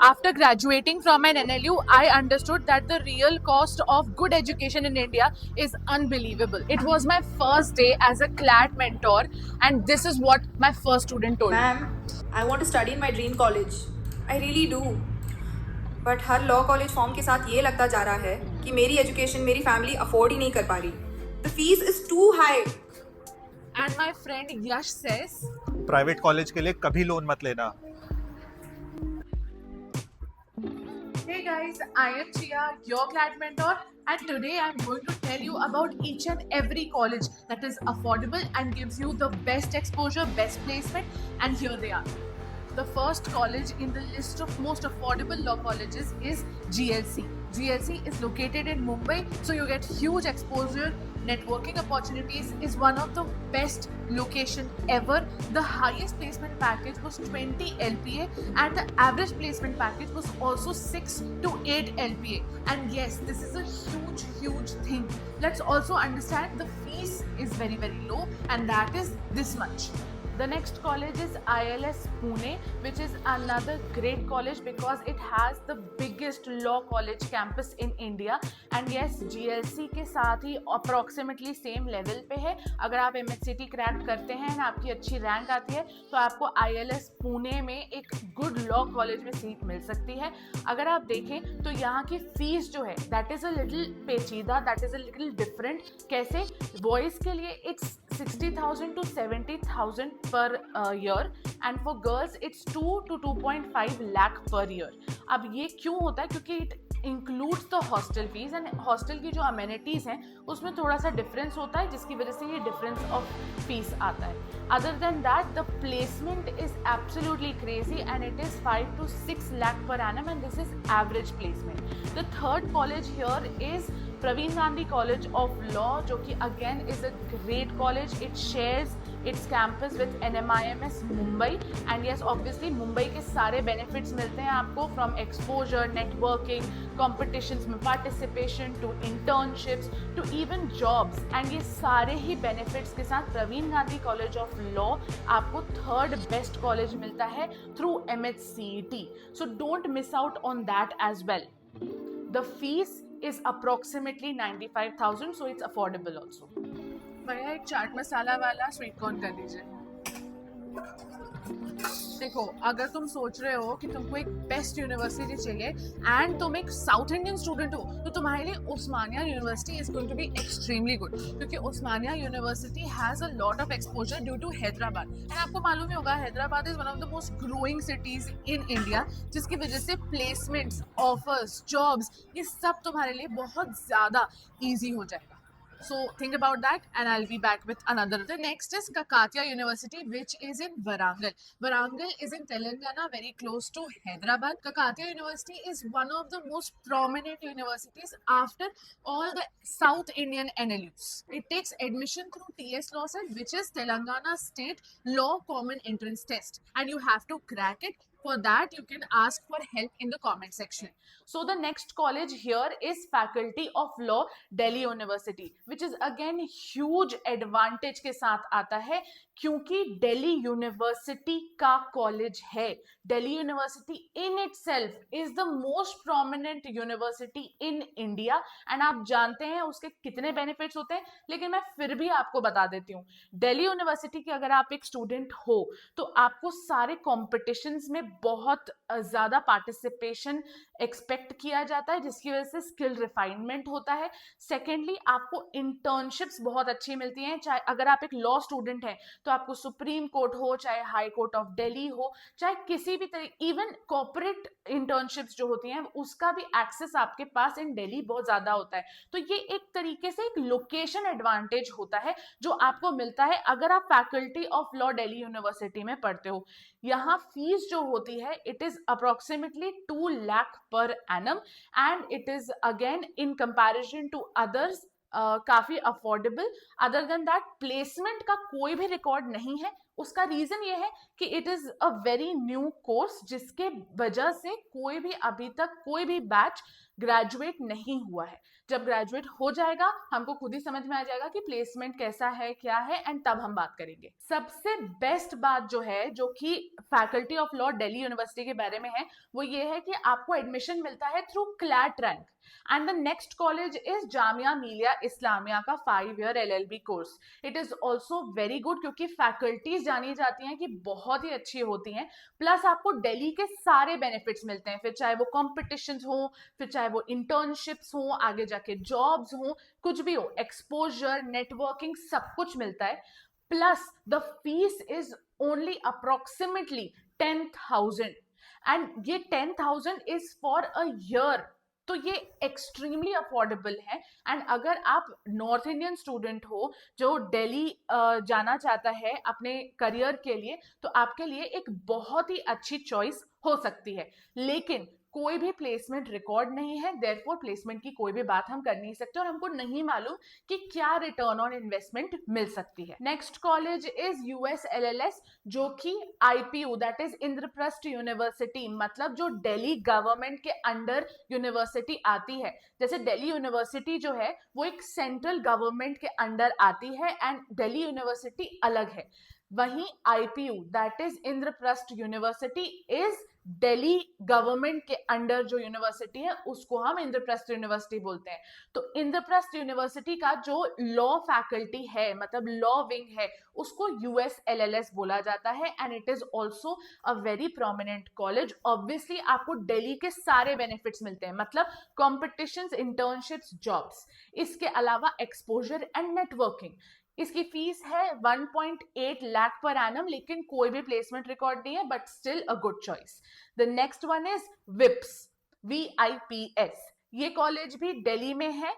After graduating from an NLU, I understood that the real cost of good education in India is unbelievable. It was my first day as a CLAT mentor, and this is what my first student told me. Ma'am I want to study in my dream college I really do but हर law college form के साथ ये लगता जा रहा है कि मेरी एजुकेशन मेरी फैमिली अफोर्ड ही नहीं कर पा रही the fees is too high And my friend Yash says, private college के लिए कभी लोन मत लेना. hey guys, I am Chia, your CLAT mentor, and today I'm going to tell you about each and every college that is affordable and gives you the best exposure, best placement, and here they are. The first college in the list of most affordable law colleges is GLC. GLC is located in Mumbai, so you get huge exposure. Networking opportunities is one of the best location ever. The highest placement package was 20 LPA and the average placement package was also 6 to 8 LPA. And yes, this is a huge thing. Let's also understand the fees is very low, and that is this much. The next college is ILS Pune, which is another great college because it has the biggest law college campus in India. And yes, GLC के साथ ही approximately same level पे है. अगर आप MHCT crack करते हैं ना, आपकी अच्छी रैंक आती है, तो आपको ILS पुणे में एक गुड लॉ कॉलेज में सीट मिल सकती है. अगर आप देखें तो यहाँ की फीस जो है दैट इज अ लिटिल पेचीदा, that is a little different. कैसे? बॉयज़ के लिए it's 60,000 to 70,000 per year and for girls it's 2 to 2.5 lakh per year. अब ये क्यों होता है? क्योंकि it includes the hostel fees and hostel की जो अमेनिटीज़ हैं उसमें थोड़ा सा डिफरेंस होता है, जिसकी वजह से ये डिफरेंस ऑफ फीस आता है. Other than that the placement is absolutely crazy and it is 5 to 6 lakh per annum and this is average placement. The third college here is Praveen Gandhi College of Law, जो कि again is a great college. It shares its campus with NMIMS Mumbai and yes, obviously Mumbai के सारे benefits मिलते हैं आपको, from exposure, networking, competitions में participation to internships to even jobs, and ये सारे ही benefits के साथ Praveen Gandhi College of Law आपको third best college मिलता है through MHCET. So don't miss out on that as well. The fees is approximately 95,000, so it's affordable also. भैया एक चाट मसाला वाला स्वीट कॉर्न कर दीजिए. देखो, अगर तुम सोच रहे हो कि तुमको एक बेस्ट यूनिवर्सिटी चाहिए एंड तुम एक साउथ इंडियन स्टूडेंट हो, तो तुम्हारे लिए Osmania University is going to be extremely good, क्योंकि Osmania University has a lot of exposure due to Hyderabad. And आपको मालूम ही होगा, Hyderabad is one of the most growing cities in India, जिसकी वजह से प्लेसमेंट्स, ऑफर्स, जॉब्स, ये सब तुम्हारे लिए बहुत ज़्यादा ईजी हो जाएगा. So think about that and I'll be back with another. The next is Kakatiya University, which is in Warangal. Warangal is in Telangana, very close to Hyderabad. Kakatiya University is one of the most prominent universities after all the South Indian NLUs. It takes admission through TS Law Set, which is Telangana State Law Common Entrance Test, and you have to crack it. For that, you can ask for help in the comment section. So the next college here is Faculty of Law, Delhi University, which is again huge advantage के साथ आता है, क्योंकि Delhi university का college है. Delhi university in itself is the most prominent university in India and आप जानते हैं उसके कितने बेनिफिट्स होते हैं, लेकिन मैं फिर भी आपको बता देती हूँ. दिल्ली यूनिवर्सिटी की अगर आप एक स्टूडेंट हो तो आपको सारे कॉम्पिटिशन्स में बहुत ज़्यादा पार्टिसिपेशन एक्सपेक्ट किया जाता है, जिसकी वजह से स्किल रिफाइनमेंट होता है. सेकेंडली, आपको इंटर्नशिप्स बहुत अच्छी मिलती हैं. चाहे अगर आप एक लॉ स्टूडेंट हैं तो आपको सुप्रीम कोर्ट हो, चाहे हाई कोर्ट ऑफ दिल्ली हो, चाहे किसी भी तरीके, इवन कॉर्पोरेट इंटर्नशिप्स जो होती हैं उसका भी एक्सेस आपके पास इन दिल्ली बहुत ज़्यादा होता है. तो ये एक तरीके से एक लोकेशन एडवांटेज होता है जो आपको मिलता है अगर आप faculty of law Delhi university में पढ़ते हो. यहाँ फीस जो होती है it is approximately 2 lakh per annum and it is again in comparison to others काफी affordable. Other than that placement का कोई भी रिकॉर्ड नहीं है. उसका रीजन ये है कि it is a very new course, जिसके वजह से कोई भी अभी तक कोई भी बैच ग्रेजुएट नहीं हुआ है। जब ग्रेजुएट हो जाएगा हमको खुद ही समझ में आ जाएगा कि प्लेसमेंट कैसा है क्या है, एंड तब हम बात करेंगे। सबसे बेस्ट बात जो है, जो कि faculty of law Delhi university के बारे में है, वो ये है कि आपको एडमिशन मिलता है through CLAT rank. And the next college is Jamia Millia Islamia का 5 year LLB course. It is also very good क्योंकि फैकल्टीज जानी जाती हैं कि बहुत ही अच्छी होती हैं, प्लस आपको दिल्ली के सारे बेनिफिट्स मिलते हैं, फिर चाहे वो कॉम्पिटिशन हो, फिर चाहे वो इंटर्नशिप्स हो, आगे जाके जॉब्स हो, कुछ भी हो, एक्सपोजर, नेटवर्किंग, सब कुछ मिलता है। Plus the fees is only approximately 10,000 and ये 10,000 इज फॉर अ ईयर। तो ये एक्सट्रीमली अफोर्डेबल है। एंड अगर आप नॉर्थ इंडियन स्टूडेंट हो जो दिल्ली जाना चाहता है अपने करियर के लिए, तो आपके लिए एक बहुत ही अच्छी चॉइस हो सकती है। लेकिन कोई भी प्लेसमेंट रिकॉर्ड नहीं है, देयरफॉर प्लेसमेंट की कोई भी बात हम कर नहीं सकते और हमको नहीं मालूम कि क्या रिटर्न ऑन इन्वेस्टमेंट मिल सकती है। नेक्स्ट कॉलेज इज USLLS, जो कि IPU that is Indraprastha university, मतलब जो दिल्ली गवर्नमेंट के अंडर यूनिवर्सिटी आती है। जैसे दिल्ली यूनिवर्सिटी जो है वो एक सेंट्रल गवर्नमेंट के अंडर आती है एंड दिल्ली यूनिवर्सिटी अलग है। वहीं IPU that is Indraprastha university is Delhi government के अंडर जो यूनिवर्सिटी है उसको हम इंद्रप्रस्थ यूनिवर्सिटी बोलते हैं। तो इंद्रप्रस्थ यूनिवर्सिटी का जो लॉ फैकल्टी है, मतलब लॉ विंग है, उसको USLLS बोला जाता है and it is also a very prominent college. Obviously आपको दिल्ली के सारे बेनिफिट्स मिलते हैं, मतलब कॉम्पिटिशन्स, इंटर्नशिप्स, जॉब्स, इसके अलावा एक्सपोजर एंड नेटवर्किंग। इसकी फीस है 1.8 लाख पर एनम, लेकिन कोई भी प्लेसमेंट रिकॉर्ड नहीं है, but still a good choice. The next one is chips, VIPS। ये कॉलेज भी दिल्ली में है,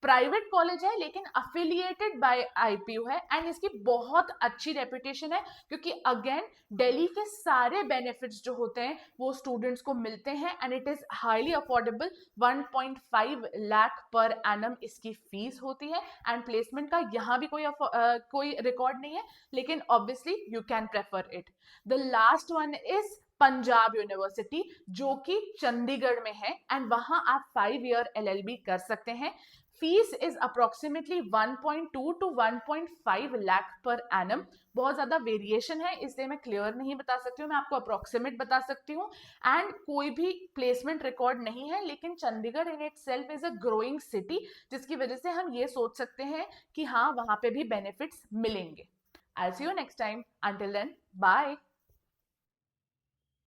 प्राइवेट कॉलेज है लेकिन अफिलिएटेड बाय IPU है एंड इसकी बहुत अच्छी रेपुटेशन है क्योंकि अगेन दिल्ली के सारे बेनिफिट्स जो होते हैं वो स्टूडेंट्स को मिलते हैं and it is highly affordable. 1.5 lakh per annum इसकी फीस होती है एंड प्लेसमेंट का यहाँ भी कोई रिकॉर्ड नहीं है, लेकिन obviously you can prefer it. The last one is Punjab university, जो कि चंडीगढ़ में है एंड वहां आप 5 ईयर LLB कर सकते हैं। Fees is approximately 1.2 to 1.5 lakh per annum. बहुत ज्यादा वेरिएशन है इसलिए मैं क्लियर नहीं बता सकती हूँ, मैं आपको अप्रोक्सीमेट बता सकती हूँ। एंड कोई भी प्लेसमेंट रिकॉर्ड नहीं है, लेकिन Chandigarh in it self is a growing city, जिसकी वजह से हम ये सोच सकते हैं कि हाँ वहां पे भी बेनिफिट्स मिलेंगे। I see you next time, until then bye.